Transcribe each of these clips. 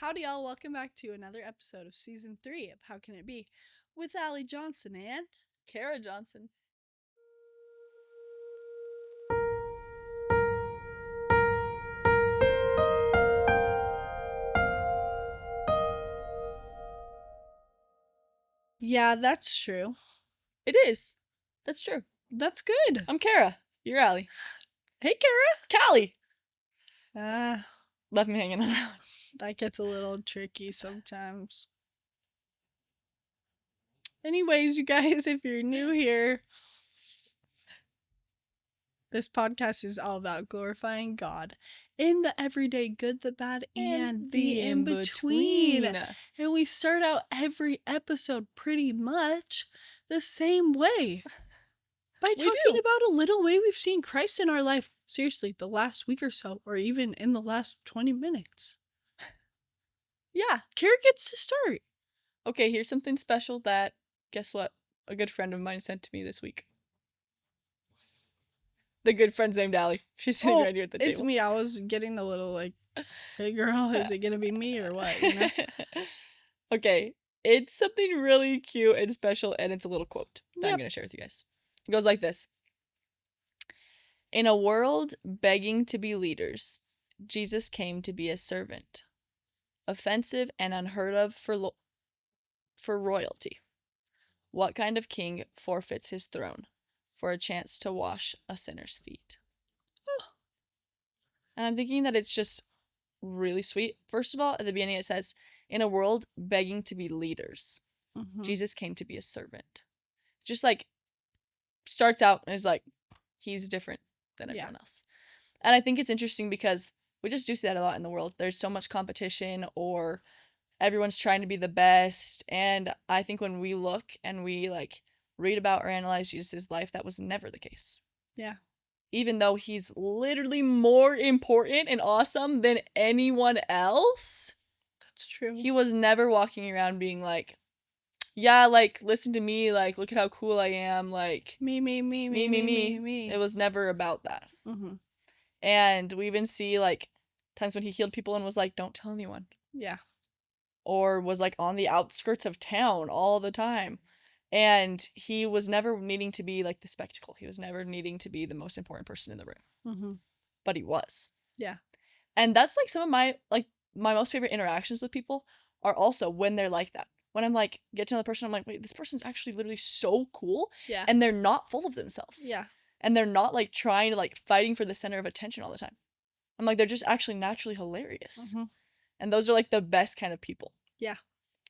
Howdy, y'all. Welcome back to another episode of Season 3 of How Can It Be with Allie Johnson and Kara Johnson. Yeah, that's true. It is. That's true. That's good. I'm Kara. You're Allie. Hey, Kara. Callie! Ah, Left me hanging on that one. that gets a little tricky sometimes. Anyways, you guys, if you're new here, this podcast is all about glorifying God in the everyday good, the bad, and the in-between. And we start out every episode pretty much the same way. By talking about a little way we've seen Christ in our life, seriously, the last week or so, or even in the last 20 minutes. Yeah. Kara gets to start. Okay, here's something special that, guess what, a good friend of mine sent to me this week. The good friend's named Allie. She's sitting right here at the table. It's me. I was getting a little like, hey girl, is it going to be me or what? You know? Okay, it's something really cute and special, and it's a little quote that I'm going to share with you guys. It goes like this. In a world begging to be leaders, Jesus came to be a servant. Offensive and unheard of for royalty. What kind of king forfeits his throne for a chance to wash a sinner's feet? Oh. And I'm thinking that it's just really sweet. First of all, at the beginning it says, in a world begging to be leaders, Jesus came to be a servant. Just like starts out and is like, he's different than everyone else. And I think it's interesting because we just do see that a lot in the world. There's so much competition, or everyone's trying to be the best. And I think when we look and we like read about or analyze Jesus' life, that was never the case. Yeah. Even though he's literally more important and awesome than anyone else. That's true. He was never walking around being like, yeah, like, listen to me, like, look at how cool I am, like, me. It was never about that. And we even see, like, times when he healed people and was like, don't tell anyone. Yeah. Or was, like, on the outskirts of town all the time. And he was never needing to be, like, the spectacle. He was never needing to be the most important person in the room. But he was. Yeah. And that's, like, some of my most favorite interactions with people are also when they're like that. When I'm like, get to know the person, I'm like, wait, this person's actually literally so cool. Yeah. And they're not full of themselves. Yeah. And they're not like trying to like fighting for the center of attention all the time. I'm like, they're just actually naturally hilarious. And those are like the best kind of people. Yeah.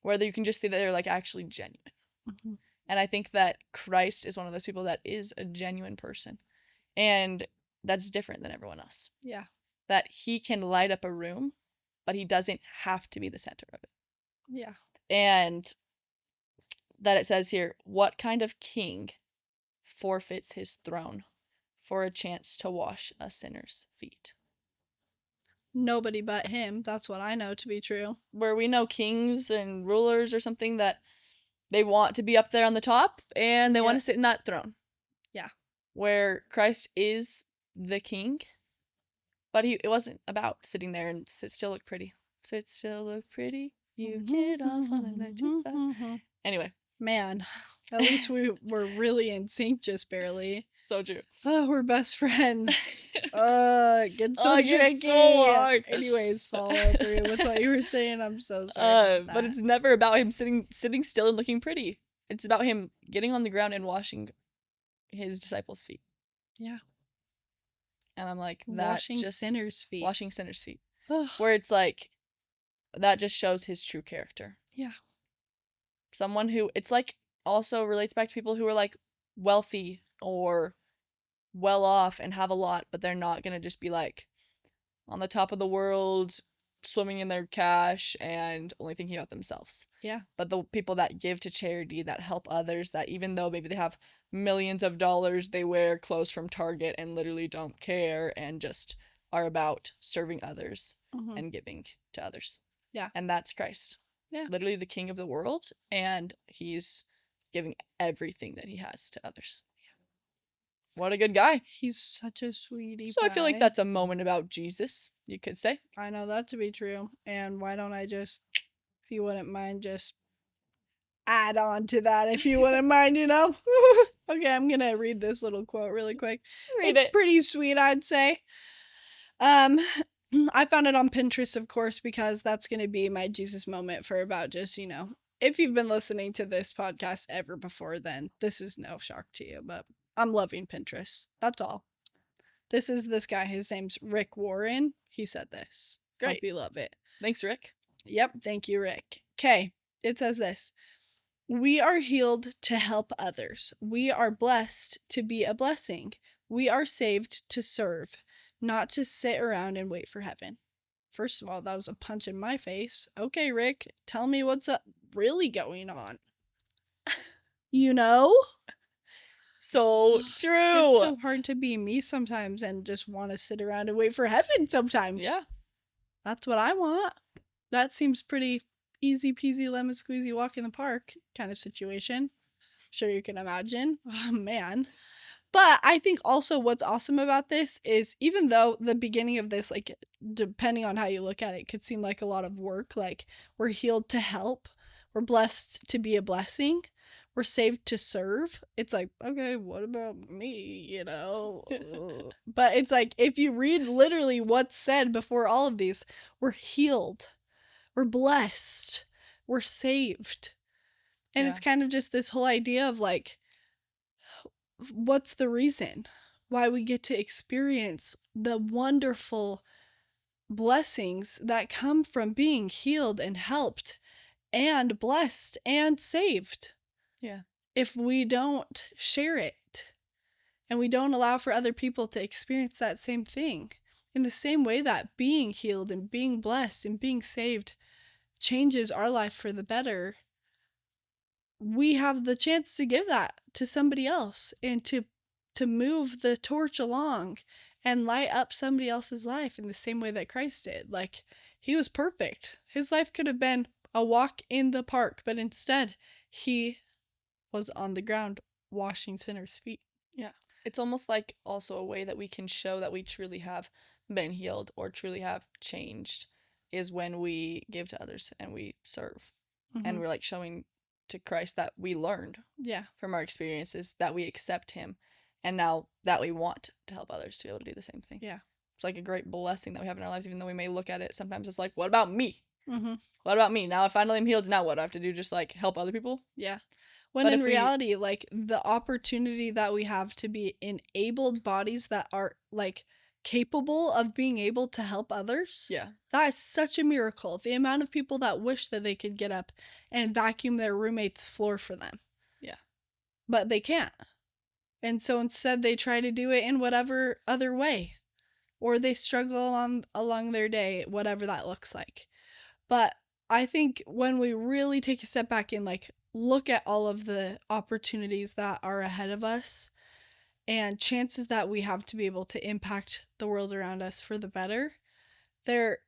Where you can just see that they're like actually genuine. And I think that Christ is one of those people that is a genuine person. And that's different than everyone else. Yeah. That he can light up a room, but he doesn't have to be the center of it. Yeah. And that it says here, what kind of king forfeits his throne for a chance to wash a sinner's feet? Nobody but him. That's what I know to be true. Where we know kings and rulers or something that they want to be up there on the top and they want to sit in that throne. Yeah. Where Christ is the king, but it wasn't about sitting there and still look pretty. Sit still, look pretty. You get off on a 9 to 5. Anyway. Man, at least we were really in sync just barely. So true. Oh, we're best friends. It gets so tricky. So hard. Anyways, follow through with what you were saying. I'm so sorry. But it's never about him sitting still and looking pretty. It's about him getting on the ground and washing his disciples' feet. Yeah. And I'm like, washing sinners' feet. Washing sinners' feet. Where it's like, that just shows his true character. Yeah. Someone who, it's like, also relates back to people who are like wealthy or well off and have a lot, but they're not going to just be like on the top of the world, swimming in their cash and only thinking about themselves. Yeah. But the people that give to charity, that help others, that even though maybe they have millions of dollars, they wear clothes from Target and literally don't care and just are about serving others and giving to others. Yeah. And that's Christ. Yeah. Literally the king of the world, and he's giving everything that he has to others. What a good guy. He's such a sweetie So pie. I feel like that's a moment about Jesus, you could say. I know that to be true. And why don't I just, if you wouldn't mind, just add on to that, if you wouldn't mind, you know? Okay, I'm gonna read this little quote really quick. It's pretty sweet, I'd say. I found it on Pinterest, of course, because that's gonna be my Jesus moment for about just, you know, if you've been listening to this podcast ever before, then this is no shock to you, but I'm loving Pinterest. That's all. This is this guy. His name's Rick Warren. He said this. Great. Hope you love it. Thanks, Rick. Yep. Thank you, Rick. Okay. It says this. We are healed to help others. We are blessed to be a blessing. We are saved to serve, not to sit around and wait for heaven. First of all, that was a punch in my face. Okay, Rick, tell me what's really going on. You know? So true. It's so hard to be me sometimes and just want to sit around and wait for heaven sometimes. Yeah. That's what I want. That seems pretty easy peasy lemon squeezy walk in the park kind of situation. Sure you can imagine. Oh, man. But I think also what's awesome about this is even though the beginning of this, like, depending on how you look at it, could seem like a lot of work, like we're healed to help, we're blessed to be a blessing, we're saved to serve. It's like, okay, what about me, you know? But it's like, if you read literally what's said before all of these, we're healed, we're blessed, we're saved. And it's kind of just this whole idea of like, what's the reason why we get to experience the wonderful blessings that come from being healed and helped and blessed and saved? Yeah. If we don't share it and we don't allow for other people to experience that same thing, in the same way that being healed and being blessed and being saved changes our life for the better, we have the chance to give that to somebody else and to move the torch along and light up somebody else's life in the same way that Christ did. Like, he was perfect. His life could have been a walk in the park, but instead he was on the ground washing sinners' feet. Yeah. It's almost like also a way that we can show that we truly have been healed or truly have changed is when we give to others and we serve. Mm-hmm. And we're like showing to Christ that we learned from our experiences, that we accept him, and now that we want to help others to be able to do the same thing. Yeah. It's like a great blessing that we have in our lives, even though we may look at it sometimes it's like, what about me? Mm-hmm. What about me? Now I finally am healed, now what? Do I have to do just like help other people? Yeah. When in reality, like the opportunity that we have to be enabled bodies that are like capable of being able to help others. Yeah. That is such a miracle. The amount of people that wish that they could get up and vacuum their roommate's floor for them. Yeah. But they can't. And so instead they try to do it in whatever other way. Or they struggle along their day, whatever that looks like. But I think when we really take a step back and like look at all of the opportunities that are ahead of us and chances that we have to be able to impact the world around us for the better, there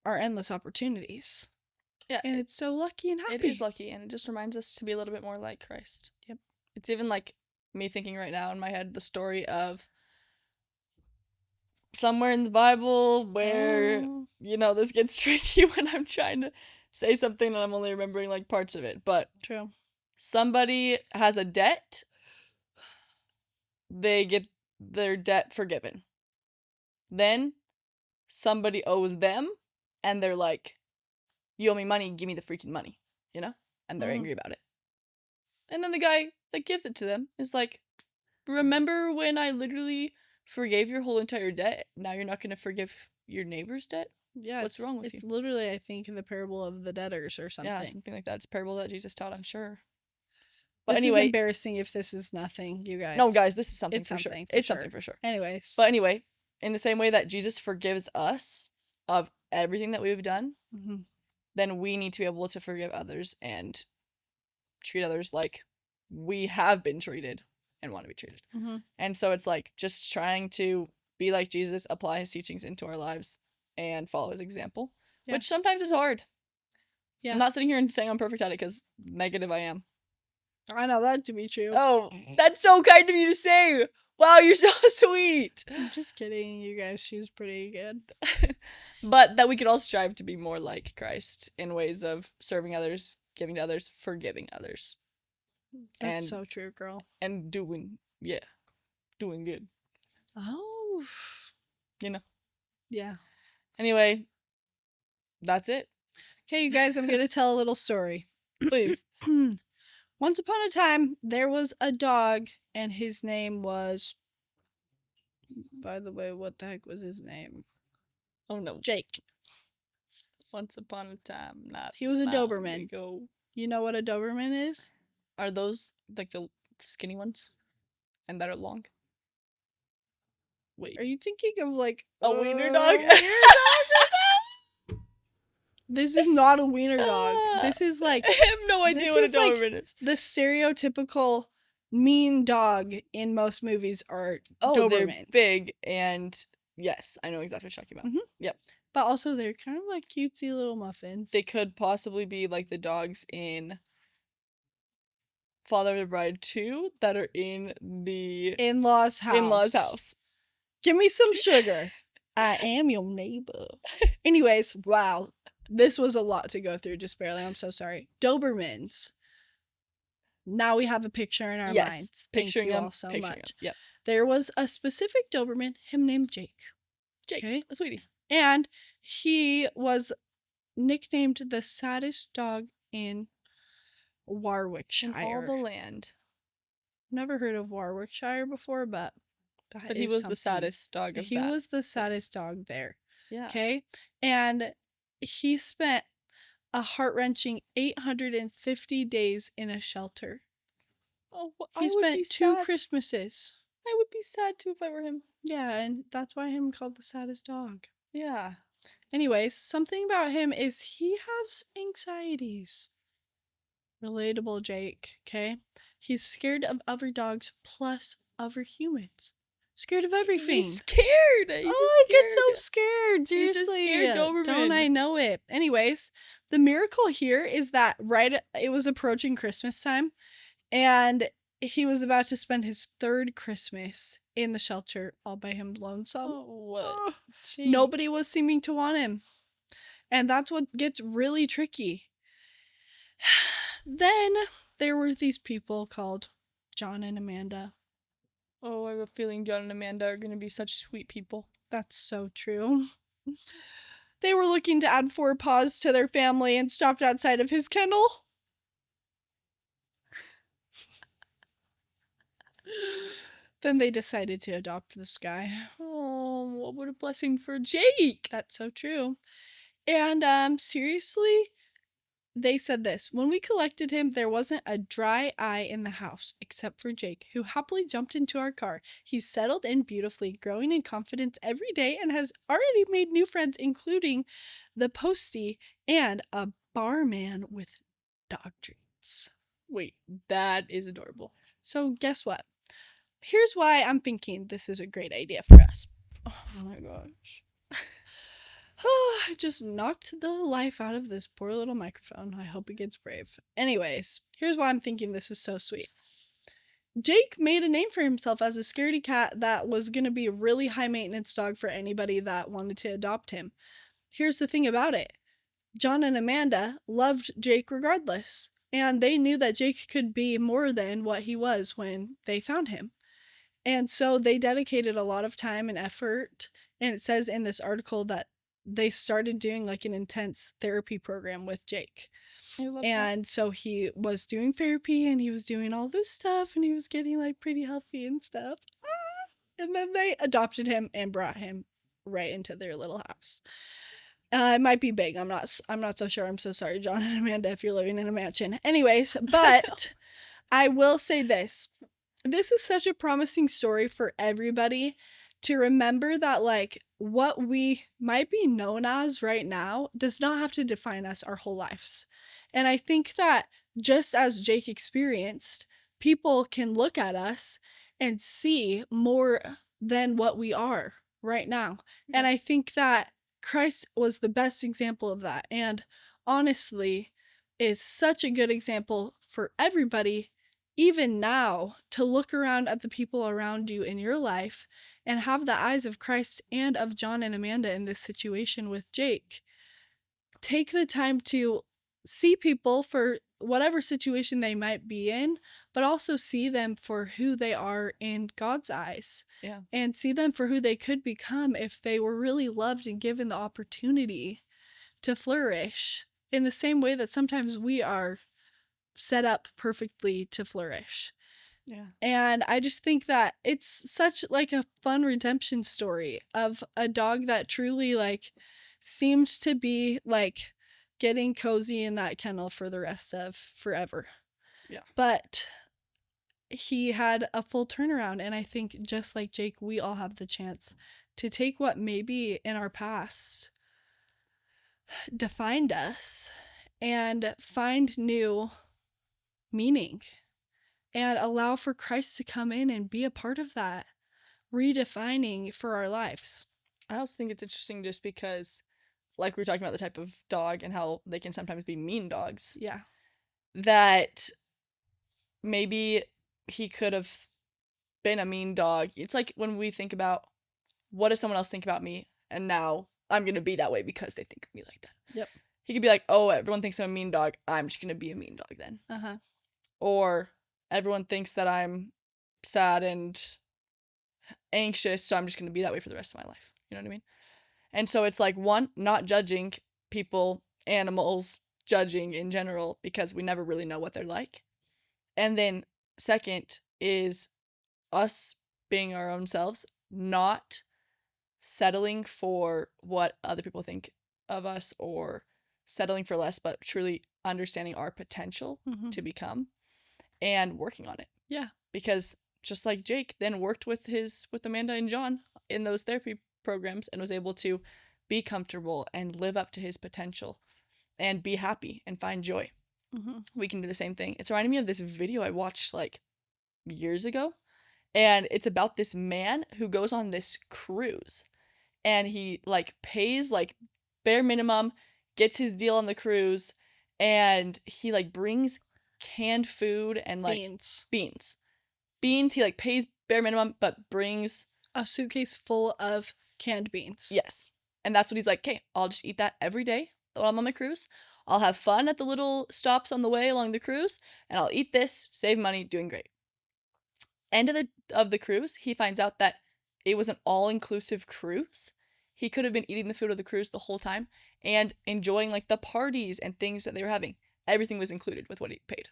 are endless opportunities. Yeah. And it's so lucky and happy. It is lucky, and it just reminds us to be a little bit more like Christ. Yep. It's even like me thinking right now in my head the story of somewhere in the Bible where, you know, this gets tricky when I'm trying to say something and I'm only remembering like parts of it. But true. Somebody has a debt. They get their debt forgiven. Then somebody owes them and they're like, you owe me money, give me the freaking money, you know? And they're angry about it. And then the guy that gives it to them is like, remember when I literally forgave your whole entire debt? Now you're not going to forgive your neighbor's debt? Yeah. What's wrong with you? It's literally, I think, the parable of the debtors or something. Yeah, something like that. It's a parable that Jesus taught, I'm sure. But this anyway, is embarrassing if this is nothing, you guys. No, guys, this is something for sure. It's something for sure. Anyways. But anyway, in the same way that Jesus forgives us of everything that we've done, then we need to be able to forgive others and treat others like we have been treated and want to be treated. And so it's like just trying to be like Jesus, apply his teachings into our lives, and follow his example, which sometimes is hard. Yeah. I'm not sitting here and saying I'm perfect at it because negative I am. I know that to be true. Oh, that's so kind of you to say. Wow, you're so sweet. I'm just kidding, you guys. She's pretty good. But that we could all strive to be more like Christ in ways of serving others, giving to others, forgiving others. That's so true, girl. And doing good. Oh. You know? Yeah. Anyway, that's it. Okay, you guys, I'm going to tell a little story. Please. Once upon a time, there was a dog, and his name was... By the way, what the heck was his name? Oh, no. Jake. Once upon a time, not He was a long Doberman. ago. You know what a Doberman is? Are those, like, the skinny ones? And that are long? Wait. Are you thinking of, like... A wiener dog? This is not a wiener dog. This is like... I have no idea what a Doberman is. The stereotypical mean dog in most movies are Dobermans. They're big, and yes, I know exactly what you're talking about. Mm-hmm. Yep. But also, they're kind of like cutesy little muffins. They could possibly be like the dogs in Father of the Bride 2 that are in the in-laws house. Give me some sugar. I am your neighbor. Anyways, wow. This was a lot to go through, just barely. I'm so sorry. Dobermans. Now we have a picture in our minds. Thank you all so much. Yep. There was a specific Doberman, him named Jake. Jake, a sweetie. And he was nicknamed the saddest dog in Warwickshire. In all the land. Never heard of Warwickshire before, but he was the saddest dog of that. He was the saddest dog there. Yeah. Okay? And he spent a heart-wrenching 850 days in a shelter. Oh, he spent 2 Christmases. I would be sad too if I were him. Yeah, and that's why I'm called the saddest dog. Yeah. Anyways, something about him is he has anxieties. Relatable Jake, okay? He's scared of other dogs plus other humans. Scared of everything. He's scared. I get so scared. Seriously. He's a scared Doberman. Don't I know it? Anyways, the miracle here is that it was approaching Christmas time, and he was about to spend his 3rd Christmas in the shelter all by him lonesome. Oh, nobody was seeming to want him. And that's what gets really tricky. Then there were these people called John and Amanda. Oh, I have a feeling John and Amanda are going to be such sweet people. That's so true. They were looking to add 4 paws to their family and stopped outside of his kennel. Then they decided to adopt this guy. Oh, what a blessing for Jake. That's so true. And seriously, they said this. When we collected him, there wasn't a dry eye in the house, except for Jake, who happily jumped into our car. He's settled in beautifully, growing in confidence every day, and has already made new friends, including the postie and a barman with dog treats. Wait, that is adorable. So guess what? Here's why I'm thinking this is a great idea for us. Oh my gosh. I just knocked the life out of this poor little microphone. I hope it gets brave. Anyways, here's why I'm thinking this is so sweet. Jake made a name for himself as a scaredy cat that was going to be a really high maintenance dog for anybody that wanted to adopt him. Here's the thing about it. John and Amanda loved Jake regardless, and they knew that Jake could be more than what he was when they found him. And so they dedicated a lot of time and effort, and it says in this article that they started doing like an intense therapy program with Jake. And so he was doing therapy, and he was doing all this stuff, and he was getting like pretty healthy and stuff. And then they adopted him and brought him right into their little house. It might be big. I'm not so sure. I'm so sorry, John and Amanda, if you're living in a mansion. Anyways, but I will say this. This is such a promising story for everybody to remember that, like, what we might be known as right now does not have to define us our whole lives. And I think that just as Jake experienced, people can look at us and see more than what we are right now. Yeah. And I think that Christ was the best example of that. And honestly, is such a good example for everybody even now, to look around at the people around you in your life and have the eyes of Christ and of John and Amanda in this situation with Jake. Take the time to see people for whatever situation they might be in, but also see them for who they are in God's eyes. Yeah. And see them for who they could become if they were really loved and given the opportunity to flourish in the same way that sometimes we are set up perfectly to flourish. Yeah. And I just think that it's such like a fun redemption story of a dog that truly like seemed to be like getting cozy in that kennel for the rest of forever. Yeah. But he had a full turnaround, and I think just like Jake, we all have the chance to take what maybe in our past defined us and find new meaning and allow for Christ to come in and be a part of that, redefining for our lives. I also think it's interesting just because, like we were talking about the type of dog and how they can sometimes be mean dogs. Yeah. That maybe he could have been a mean dog. It's like when we think about, what does someone else think about me? And now I'm going to be that way because they think of me like that. Yep. He could be like, oh, everyone thinks I'm a mean dog. I'm just going to be a mean dog then. Uh-huh. Or everyone thinks that I'm sad and anxious, so I'm just going to be that way for the rest of my life. You know what I mean? And so it's like, one, not judging people, animals, judging in general, because we never really know what they're like. And then second is us being our own selves, not settling for what other people think of us or settling for less, but truly understanding our potential to become and working on it. Yeah. Because just like Jake then worked with Amanda and John in those therapy programs and was able to be comfortable and live up to his potential and be happy and find joy. We can do the same thing. It's reminding me of this video I watched like years ago, and it's about this man who goes on this cruise, and he like pays like bare minimum, gets his deal on the cruise, and he like brings canned food and like beans. He like pays bare minimum but brings a suitcase full of canned beans. Yes. And that's what he's like, okay, I'll just eat that every day while I'm on my cruise. I'll have fun at the little stops on the way along the cruise, and I'll eat this, save money, doing great. End of the cruise, he finds out that it was an all-inclusive cruise. He could have been eating the food of the cruise the whole time and enjoying like the parties and things that they were having. Everything was included with what he paid.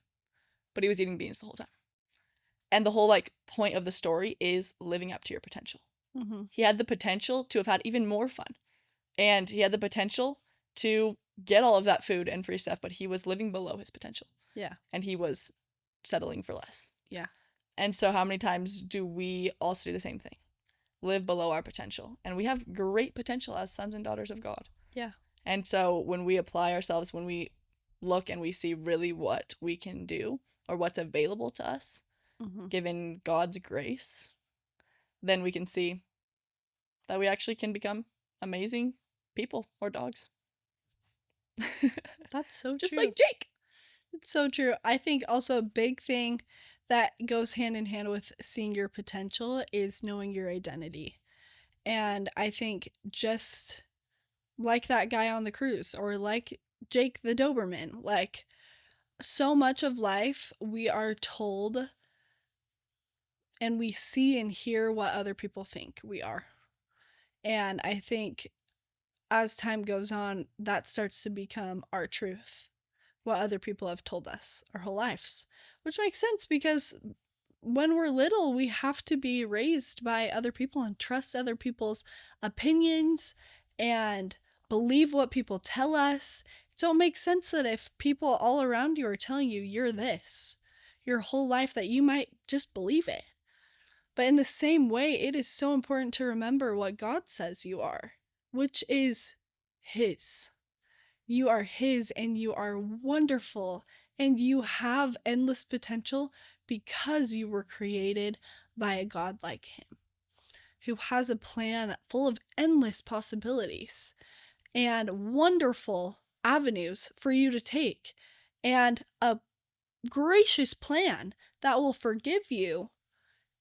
But he was eating beans the whole time. And the whole like point of the story is living up to your potential. He had the potential to have had even more fun. And he had the potential to get all of that food and free stuff, but he was living below his potential. Yeah. And he was settling for less. Yeah. And so how many times do we also do the same thing? Live below our potential. And we have great potential as sons and daughters of God. Yeah. And so when we apply ourselves, when we look and we see really what we can do or what's available to us, given God's grace, then we can see that we actually can become amazing people or dogs. That's so Just true. like Jake. It's so true. I think also a big thing that goes hand in hand with seeing your potential is knowing your identity. And I think just like that guy on the cruise, or like Jake the Doberman, like so much of life we are told and we see and hear what other people think we are. And I think as time goes on, that starts to become our truth, what other people have told us our whole lives, which makes sense because when we're little, we have to be raised by other people and trust other people's opinions and believe what people tell us. So it makes sense that if people all around you are telling you you're this your whole life, that you might just believe it. But in the same way, it is so important to remember what God says you are, which is His. You are His, and you are wonderful, and you have endless potential because you were created by a God like Him, who has a plan full of endless possibilities and wonderful avenues for you to take, and a gracious plan that will forgive you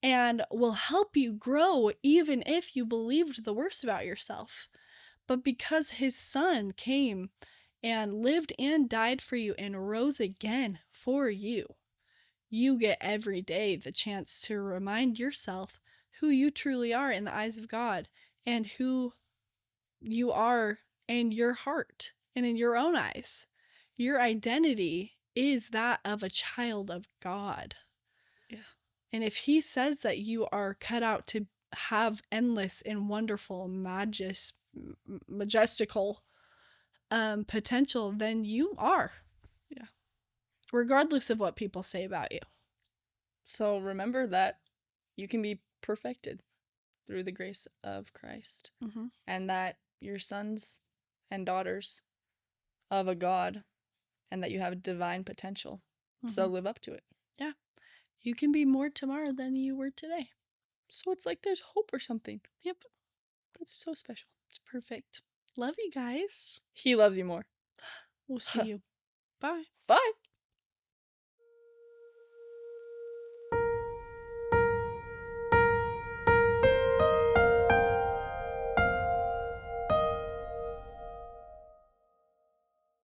and will help you grow even if you believed the worst about yourself. But because his son came and lived and died for you and rose again for you, you get every day the chance to remind yourself who you truly are in the eyes of God and who you are in your heart and in your own eyes. Your identity is that of a child of God. Yeah. And if he says that you are cut out to have endless and wonderful, majestical potential, then you are. Yeah. Regardless of what people say about you. So remember that you can be perfected through the grace of Christ. Mm-hmm. And that you're sons and daughters of a God and that you have divine potential. Mm-hmm. So live up to it. Yeah. You can be more tomorrow than you were today. So it's like there's hope or something. Yep. That's so special. It's perfect. Love you guys. He loves you more. We'll see you. Bye. Bye.